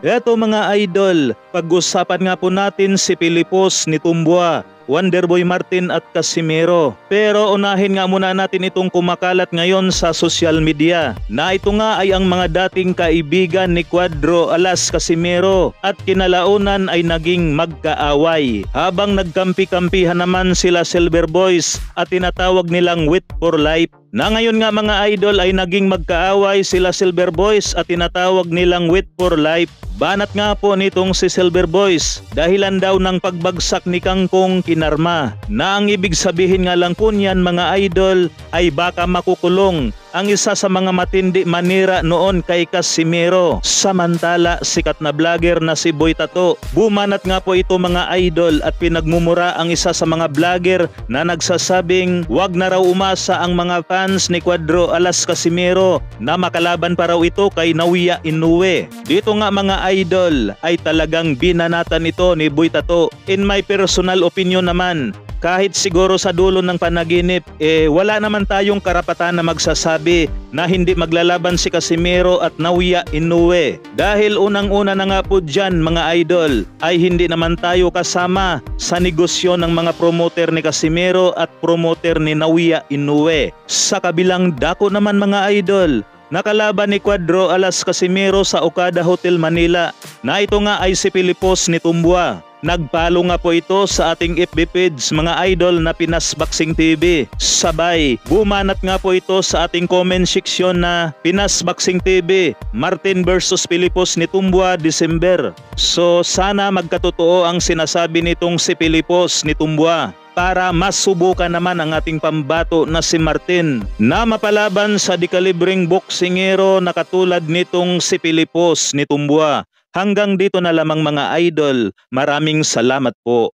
Eto mga idol, pag-usapan nga po natin si Pilipos ni Tumbua, Wonderboy Martin at Casimero. Pero unahin nga muna natin itong kumakalat ngayon sa social media na ito nga ay ang mga dating kaibigan ni Cuadro alas Casimero at kinalaunan ay naging magkaaway. Habang nagkampi-kampihan naman sila Silver Boys at tinatawag nilang Wit for Life. Na ngayon nga mga idol ay naging magkaaway sila Silver Boys at tinatawag nilang Wit for Life. Banat nga po nitong si Silver Boys dahilan daw ng pagbagsak ni Kangkong Kinarma na ang ibig sabihin nga lang po niyan mga idol ay baka makukulong ang isa sa mga matindi manira noon kay Casimero. Samantala sikat na vlogger na si Boy Tato, bumanat nga po ito mga idol at pinagmumura ang isa sa mga vlogger na nagsasabing wag na raw umasa ang mga fans ni Cuadro alas Casimero na makalaban pa raw ito kay Nawiya Inoue. Dito nga mga idol ay talagang binanatan ito ni Boy Tato. In my personal opinion naman, kahit siguro sa dulo ng panaginip, wala naman tayong karapatan na magsasabi na hindi maglalaban si Casimero at Nawiya Inoue. Dahil unang-una na nga po dyan mga idol, ay hindi naman tayo kasama sa negosyo ng mga promoter ni Casimero at promoter ni Nawiya Inoue. Sa kabilang dako naman mga idol, nakalaban ni Cuadro alas Casimero sa Okada Hotel Manila na ito nga ay si Pilipos ni Tumbua. Nagpalo nga po ito sa ating FB page mga idol na Pinas Boxing TV. Sabay, bumanat nga po ito sa ating comment section na Pinas Boxing TV, Martin versus Pilipos ni Tumbua, December. So sana magkatotoo ang sinasabi nitong si Pilipos ni Tumbua para masubukan naman ang ating pambato na si Martin na mapalaban sa dekalibreng boksingero na katulad nitong si Pilipos ni Tumbua. Hanggang dito na lamang mga idol. Maraming salamat po.